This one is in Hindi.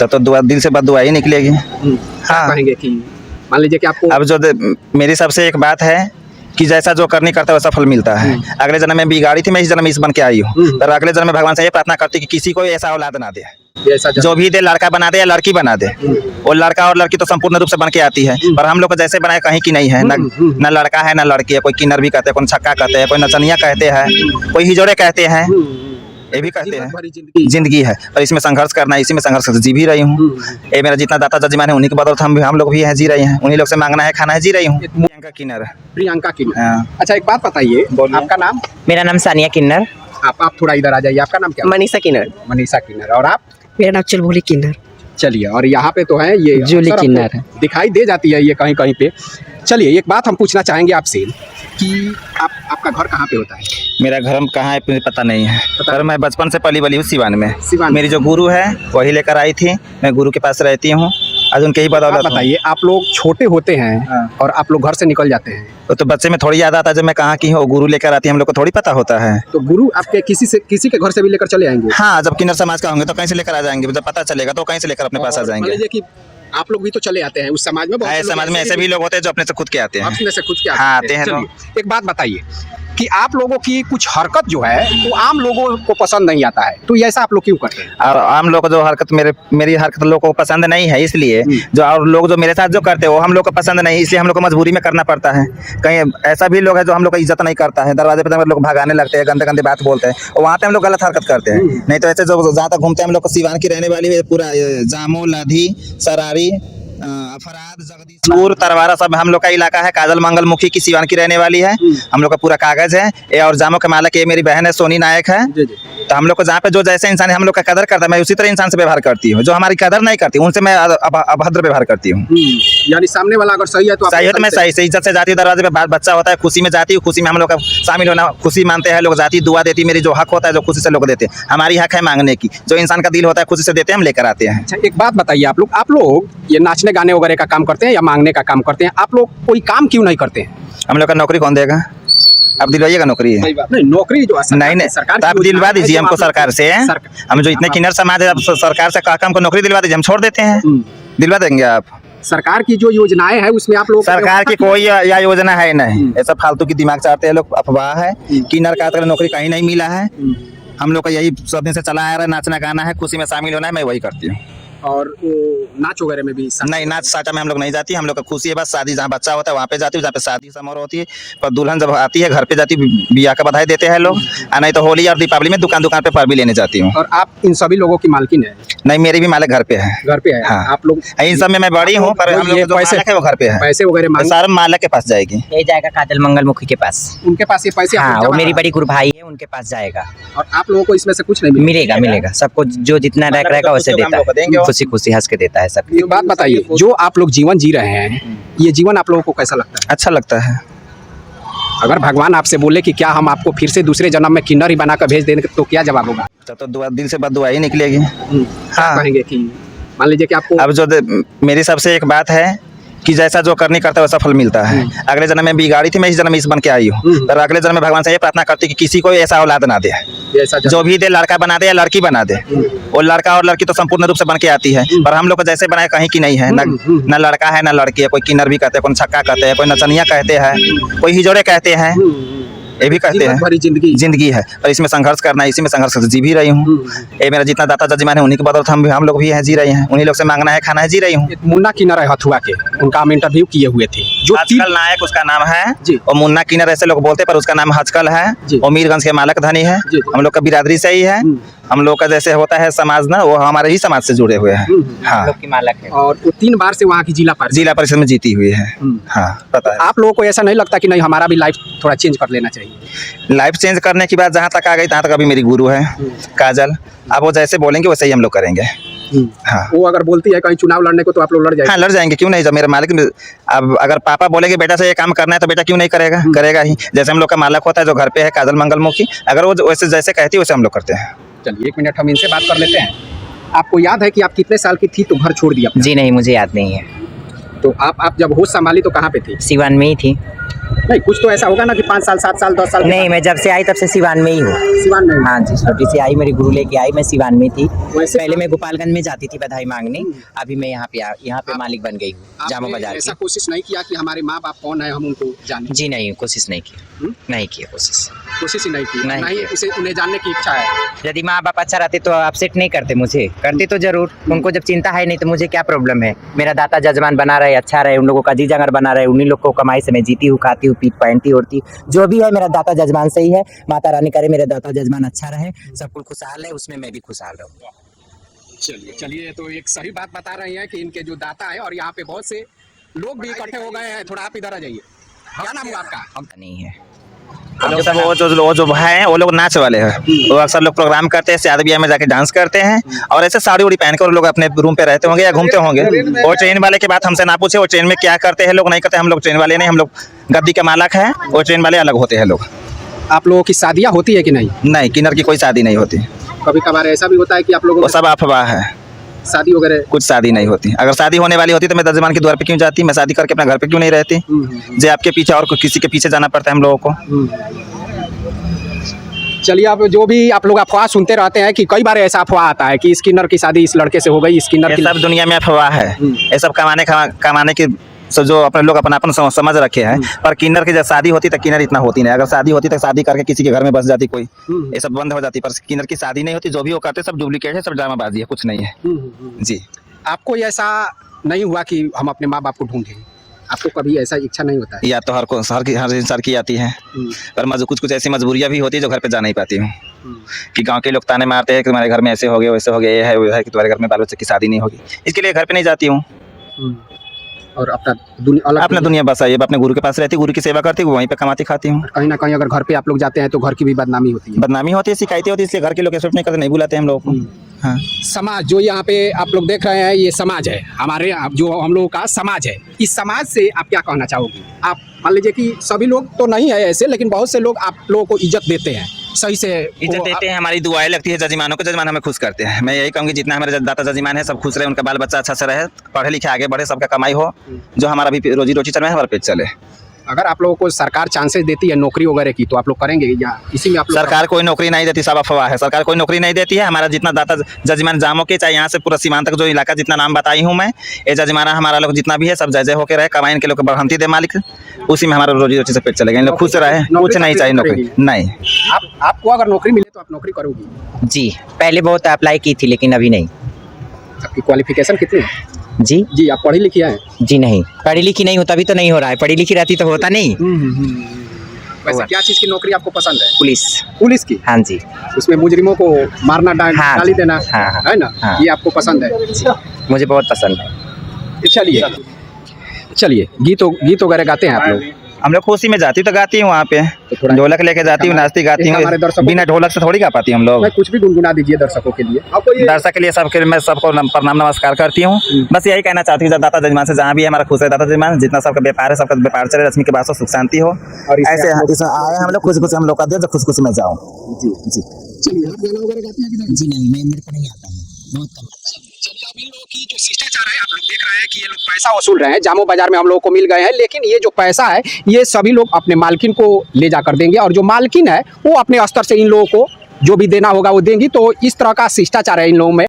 तो दुआ दिल से बददुआ ही निकलेगी। हाँ कहेंगे कि मान लीजिए कि आपको अब जो मेरी सबसे एक बात है कि जैसा जो करनी करता है वैसा फल मिलता है। अगले जन्म में बिगाड़ी थी, मैं इस जन्म में इस बन के आई हूँ, पर अगले जन्म में भगवान से ये प्रार्थना करती कि किसी को ऐसा औलाद ना दे, ऐसा जो भी दे लड़का बना दे या लड़की बना दे। वो लड़का और लड़की तो संपूर्ण रूप से बन के आती है, पर हम लोग को जैसे बनाए कहीं की नहीं है, न लड़का है न लड़की है। कोई किन्नर भी कहते हैं, कोई छक्का कहते हैं, कोई नचनिया कहते हैं, कोई हिजोड़े कहते हैं, ये भी कहते हैं। जिंदगी है पर इसमें संघर्ष करना है, इसी में संघर्ष जी भी रही हूँ। ये मेरा जितना दाता जजमान है उन्हीं के बदौलत हम लोग भी हैं, जी रहे हैं। उन्हीं लोग से मांगना है, खाना है, जी रही हूँ। प्रियंका किन्नर। प्रियंका किन्नर। अच्छा एक बात बताइए, आपका नाम? मेरा नाम सानिया किन्नर। आप थोड़ा इधर आ जाइए। आपका नाम क्या? मनीषा किन्नर। मनीषा किन्नर। और आप? मेरा नाम चुलबुली किन्नर। चलिए, और यहाँ पे तो है ये जूली किन्नर है, दिखाई दे जाती है ये कहीं कहीं पे। चलिए एक बात हम पूछना चाहेंगे आपसे कि आपका घर कहाँ पे होता है? मेरा घर कहाँ है पता नहीं है, पर मैं बचपन से पली बली हूँ सिवान में। सिवान। मेरी जो गुरु है वही लेकर आई थी, मैं गुरु के पास रहती हूँ, आज उनके ही बदौलत। बताइए, आप लोग छोटे होते हैं और आप लोग घर से निकल जाते हैं तो बच्चे में थोड़ी याद आता है जब मैं कहाँ की हूँ, गुरु लेकर आती है, हम लोग को थोड़ी पता होता है। तो गुरु आपके किसी के घर से भी लेकर चले आएंगे? हाँ, जब किन्नर समाज का होंगे तो कहीं से लेकर आ जाएंगे, जब पता चलेगा तो कहीं से लेकर अपने पास आ जाएंगे। कि आप लोग भी तो चले आते हैं उस समाज में। समाज में ऐसे भी लोग होते हैं जो अपने से खुद के आते हैं। अपने से खुद के हाँ, आते हैं। एक बात बताइए कि आप लोगों की कुछ हरकत जो है वो आम लोगों को पसंद नहीं आता है, तो ऐसा आप लोग क्यों करते हैं? और आम लोग जो हरकत मेरी हरकत लोगों को पसंद नहीं है, इसलिए जो और लोग जो मेरे साथ जो करते हैं वो हम लोग को पसंद नहीं, इसलिए हम लोग को मजबूरी में करना पड़ता है। कहीं ऐसा भी लोग है जो हम लोग का इज्जत नहीं करता है, दरवाजे पे लोग भगाने लगते हैं, गंदे गंदे बात बोलते हैं, और वहाँ पे हम लोग गलत हरकत करते हैं। नहीं तो ऐसे जो जहाँ तक घूमते हैं हम लोग को सिवान की रहने वाली है, पूरा जामो लधी सरारी अफराद जगदीशपुर तरवारा सब हम लोग का इलाका है। काजल मंगलमुखी की सिवान की रहने वाली है, हम लोग का पूरा कागज है। ये और जामो के मालिक ये मेरी बहन है सोनी नायक है। तो हम लोग को जहाँ पे जो जैसे इंसान है हम लोग का कदर करता है, मैं उसी तरह इंसान से व्यवहार करती हूँ। जो हमारी कदर नहीं करती उनसे मैं अभद्र व्यवहार करती हूँ। यानी सामने वाला अगर सही है तो सही है तो मैं सही से इज्जत से जाती हूँ। दरवाजे पे बच्चा होता है, खुशी में जाती हूँ, खुशी में हम लोग का शामिल होना खुशी मानते हैं लोग, जाती दुआ देती, मेरी जो हक होता है जो खुशी से लोग देते हैं। हमारी हक है मांगने की, जो इंसान का दिल होता है खुशी से देते हैं, हम लेकर आते हैं। अच्छा एक बात बताइए, आप लोग ये नाचने गाने वगैरह का काम करते हैं या मांगने का काम करते हैं? आप लोग कोई काम क्यों नहीं करते हैं? हम लोग का नौकरी कौन देगा? आप दिलवाइएगा नौकरी है? नहीं, नौकरी जो नहीं तो आप दिलवा दीजिए हमको सरकार से। हम जो इतने किन्नर समाज है सरकार से कहा हमको नौकरी दिलवा दीजिए, हम छोड़ देते हैं। दिलवा देंगे आप? सरकार की जो योजनाएं हैं उसमें आप लोग सरकार की कोई या योजना है नहीं, ऐसा फालतू की दिमाग चाहते हैं लोग, अफवाह है। किन्नर का नौकरी कहीं नहीं मिला है, हम लोग का यही सब दिन से चला आ रहा है, नाचना गाना है, खुशी में शामिल होना है, मैं वही करती हूँ। और नाच वगैरह में भी नहीं, नाच साटा में हम लोग नहीं जाती, हम लोग का खुशी है बस। शादी जहाँ बच्चा होता है वहाँ पे जाती हूँ, जहाँ पे शादी समारोह होती है, पर दुल्हन जब आती है घर पे जाती है, बियाह का बधाई देते हैं लोग। नहीं तो होली और दीपावली में दुकान पे पर भी लेने जाती हूँ। और आप इन सभी लोगों की मालकिन है? नहीं, मेरी भी मालिक घर पे है। घर पे है? हाँ। आप लोग इन सब में मैं बड़ी हूँ, पर हम लोग पैसे है वो घर पे है। पैसे वगैरह सारा मालिक के पास जाएगी, यही जाएगा काजल मंगलमुखी के पास। उनके पास ये पैसे? हाँ, वो मेरी बड़ी गुरु भाई है, उनके पास जाएगा। और आप लोगों को इसमें से कुछ नहीं मिलेगा सबको, जो जितना रैक रहेगा वैसे देता है, खुशी खुशी हंस के देता है सब। ये बात बताइए, जो आप लोग जीवन जी रहे हैं, ये जीवन आप लोगों को कैसा लगता है? अच्छा लगता है। अगर भगवान आपसे बोले कि क्या हम आपको फिर से दूसरे जन्म में किन्नर ही बनाकर भेज देंगे, तो क्या जवाब होगा? तो दिल से बददुआ ही निकलेगी। हाँ कहेंगे कि मान लीजिए कि आपको अब जो मेरी सबसे एक बात है कि जैसा जो करनी करता है वैसा फल मिलता है। अगले जन्म में बिगाड़ी थी, मैं इस जन्म में इस बन के आई हूँ, पर अगले जन्म में भगवान से ये प्रार्थना करती कि किसी को ऐसा औलाद ना दे, जो भी दे लड़का बना दे या लड़की बना दे। वो लड़का और लड़की तो संपूर्ण रूप से बन के आती है, पर हम लोग को जैसे बनाए कहीं की नहीं है, न लड़का है न लड़की है। कोई किन्नर भी कहते हैं, कोई छक्का कहते हैं, कोई नचनिया कहते हैं, कोई हिजोड़े कहते हैं, ये भी कहते हैं। जिंदगी है पर इसमें संघर्ष करना है, इसी में संघर्ष जी भी रही हूँ। ये मेरा जितना दाता जजमान है उन्हीं के बदौलत हम लोग भी हैं, जी रहे हैं। उन्हीं लोग से मांगना है, खाना है, जी रही हूँ। मुन्ना किन्नर है हथुआ के, उनका हम इंटरव्यू किए हुए थे। जो हचकल नायक उसका नाम है, और मुन्ना किन्नर ऐसे लोग बोलते पर उसका नाम हचकल है। और मीरगंज के मालक धनी है, हम लोग का बिरादरी से ही है। हम लोग का जैसे होता है समाज ना, वो हमारे ही समाज से जुड़े हुए हैं। हाँ, लोग की मालक है। और वो 3 बार से वहाँ की जिला परिषद में जीती हुई है। हाँ, पता है। आप लोगों को ऐसा नहीं लगता कि नहीं हमारा भी लाइफ थोड़ा चेंज कर लेना चाहिए? लाइफ चेंज करने की बात जहाँ तक आ गई तहाँ तक अभी मेरी गुरु है काजल, अब वो जैसे बोलेंगे वैसे ही हम लोग करेंगे। हाँ, वो अगर बोलती है कहीं चुनाव लड़ने को तो आप लोग लड़ जाएंगे? हाँ, लड़ जाएंगे, क्यों नहीं। जब मेरे मालिक अब अगर पापा बोलेंगे बेटा से ये काम करना है तो बेटा क्यों नहीं करेगा, करेगा ही। जैसे हम लोग का मालिक होता है जो घर पे है काजल मंगलमुखी, अगर वो वैसे जैसे कहती है वैसे हम लोग करते हैं। चलिए 1 मिनट हम इनसे बात कर लेते हैं। आपको याद है कि आप कितने साल की थी तो घर छोड़ दिया? जी नहीं, मुझे याद नहीं है। तो आप जब होश संभाली तो कहाँ पे थी? सिवान में ही थी। नहीं, कुछ तो ऐसा होगा ना कि 5 साल 7 साल 10 साल नहीं, मैं जब से आई तब से सिवान में ही हूँ। सिवान में? हाँ जी, छोटी सी आई, मेरी गुरु लेके आई, मैं सिवान में थी। वैसे पहले मैं गोपालगंज में जाती थी बधाई मांगने, अभी मैं यहाँ पे मालिक बन गई हूँ जामा आपने बाजार ऐसा की। कोशिश नहीं किया कि हमारे माँ बाप कौन है हम उनको जाने? जी नहीं, कोशिश नहीं की, नहीं की कोशिश। कोशिश ही नहीं की, नहीं नहीं किया। उसे उन्हें जानने की इच्छा है। यदि माँ बाप अच्छा रहते तो अपसेट नहीं करते मुझे, करते तो जरूर। उनको जब चिंता है नहीं तो मुझे क्या प्रॉब्लम है। मेरा दाता जजमान बना रहे, अच्छा रहे, उन लोगों का जी जांगर बना रहे, उन्हीं लोग को कमाई से मैं जीती हूँ, खाती हूँ, पीट पहनती ओढ़ती, जो भी है मेरा दाता जजमान सही है। माता रानी करे मेरा दाता जजमान अच्छा रहे, सब कुछ खुशहाल है, उसमें मैं भी खुशहाल रहूँ। चलिए चलिए, तो एक सही बात बता रहे हैं कि इनके जो दाता है और यहाँ पे बहुत से लोग भी इकट्ठे हो गए हैं। थोड़ा आप इधर आ जाइए। क्या नाम है आपका? नहीं है लोग सब वो जो हैं वो लोग नाच वाले हैं, वो अक्सर लोग प्रोग्राम करते हैं, शादी ब्याह में जाके डांस करते हैं और ऐसे साड़ी उड़ी पहन कर वो लोग अपने रूम पे रहते होंगे या घूमते होंगे। और ट्रेन वाले की बात हमसे ना पूछे, वो ट्रेन में क्या करते हैं लोग नहीं करते। हम लोग ट्रेन वाले नहीं, हम लोग गद्दी के मालक हैं, वो ट्रेन वाले अलग होते हैं लोग। आप लोगों की शादियाँ होती है कि नहीं? नहीं, किन्नर की कोई शादी नहीं होती, कभी कभार ऐसा भी होता है कि आप लोगों वो की सब अफवाह है। शादी वगैरह? कुछ शादी नहीं होती। अगर शादी होने वाली होती तो मैं जजमान के द्वार पे क्यों जाती? मैं शादी करके अपने घर पे क्यों नहीं रहती? जे आपके पीछे और किसी के पीछे जाना पड़ता है हम लोगों को। चलिए, आप जो भी आप लोग अफवाह सुनते रहते हैं कि कई बार ऐसा अफवाह आता है कि स्किनर की शादी इस लड़के से हो गई, स्किनर ये की। सब दुनिया में अफवाह है, ये सब कमाने की जो अपने लोग अपनापन समझ रखे हैं। पर किन्नर की जब शादी होती तो किन्नर इतना होती नहीं। अगर शादी होती तो शादी करके किसी के घर में बस जाती कोई, ये सब बंद हो जाती। पर किन्नर की शादी नहीं होती, जो भी वो करते सब डुप्लीकेट है, सब ड्रामाबाजी है, कुछ नहीं है। जी, आपको ऐसा नहीं हुआ कि हम अपने माँ बाप को ढूंढें? आपको कभी ऐसा इच्छा नहीं होता है? या तो हर इंसान की आती है, पर कुछ ऐसी मजबूरियाँ भी होती है जो घर पे जा नहीं पाती हूँ। कि गांव के लोग ताने मारते हैं कि तुम्हारे घर में ऐसे हो गए वैसे हो गए, ये है वो है, कि तुम्हारे घर में बाल बच्चे की शादी नहीं होगी, इसके लिए घर पे नहीं जाती हूँ। और अपना अपना दुनिया बस है, अपने गुरु के पास रहती, गुरु की सेवा करती हूँ, वहीं पे कमाती खाती हूँ। कहीं ना कहीं अगर घर पे आप लोग जाते हैं तो घर की भी बदनामी होती है। बदनामी होती है, शिकायतें होती है, इसलिए घर के लोग एक्सेप्ट नहीं करते, नहीं बुलाते हम लोगों को। हाँ, समाज जो यहाँ पे आप लोग देख रहे हैं, ये समाज है हमारे, जो हम लोगों का समाज है। इस समाज से आप क्या कहना चाहोगे? आप मान लीजिए कि सभी लोग तो नहीं है ऐसे, लेकिन बहुत से लोग आप लोगों को इज्जत देते हैं, सही से इज्जत देते हैं, हमारी दुआएं लगती है जजमानों को, जजमान हमें खुश करते हैं। मैं यही कहूँगी जितना हमारे दाता जजमान है सब खुश रहे, उनका बाल बच्चा अच्छा से रहे, पढ़े लिखे आगे बढ़े, सबका कमाई हो, जो हमारा भी रोजी रोटी चले, हमारा पेट चले। अगर आप लोगों को सरकार चांसेस देती है नौकरी वगैरह की तो आप लोग करेंगे या इसी में आप लोग? सरकार कोई नौकरी नहीं देती, सब अफवाह है। सरकार कोई नौकरी नहीं देती है। हमारा जितना दाता जजमान जामों के, चाहे यहाँ से पूरा सीमांत तक जो इलाका जितना नाम बताई हूँ मैं, ये जजमाना हमारा लोग जितना भी है सब जय जय होकर रहे, कमाई इनके लोग बढ़ाती दे मालिक, उसी में हमारा रोजी रोटी से पेट चलेगा। इन लोग खुश रहे, कुछ नहीं चाहिए नौकरी नहीं। आपको अगर नौकरी मिले तो आप नौकरी करोगी? जी, पहले बहुत अप्लाई की थी लेकिन अभी नहीं। आपकी क्वालिफिकेशन कितनी है? जी, आप पढ़ी लिखी हैं? जी नहीं, पढ़ी लिखी नहीं हो तभी तो नहीं हो रहा है, पढ़ी लिखी रहती तो होता नहीं। वैसे क्या चीज़ की नौकरी आपको पसंद है? पुलिस। पुलिस की? हाँ जी, उसमें मुजरिमों को मारना, हाँ गाली देना, हाँ, है ना? हाँ। ये आपको पसंद है? मुझे बहुत पसंद है। चलिए, गीत वगैरह गाते हैं आप लोग? हम लोग खुशी में जाती तो गाती हूँ, वहाँ पे थोड़ा ढोलक लेके जाती हूँ, नाचती गाती हमारे हूँ, दर्शकों बिना ढोलक से थोड़ी गा पाती हम लोग। मैं कुछ भी गुनगुना दीजिए दर्शकों के लिए। दर्शक के लिए सबके मैं सबको प्रणाम नमस्कार करती हूँ। बस यही कहना चाहती हूँ दाता जजमान से, जहाँ भी हमारा खुश है दाता जजमान, जितना सबका व्यापार है सबका व्यापार चले, रश्मि के पास सुख शांति हो, और ऐसे आए हम लोग खुशी खुशी हम लोग का दे, खुश खुशी में जाओ। जी जी, चलिए, आप गाना वगैरह गाते हैं कि नहीं? जी नहीं, मैं मेरे को नहीं आता है, बहुत कम। चलिए, अब इन लोगों की जो शिष्टाचार है आप लोग देख रहे हैं कि ये लोग पैसा वसूल रहे हैं। जामो बाजार में हम लोगों को मिल गए हैं, लेकिन ये जो पैसा है ये सभी लोग अपने मालकिन को ले जाकर देंगे और जो मालकिन है वो अपने स्तर से इन लोगों को जो भी देना होगा वो देंगी। तो इस तरह का शिष्टाचार है इन लोगों में।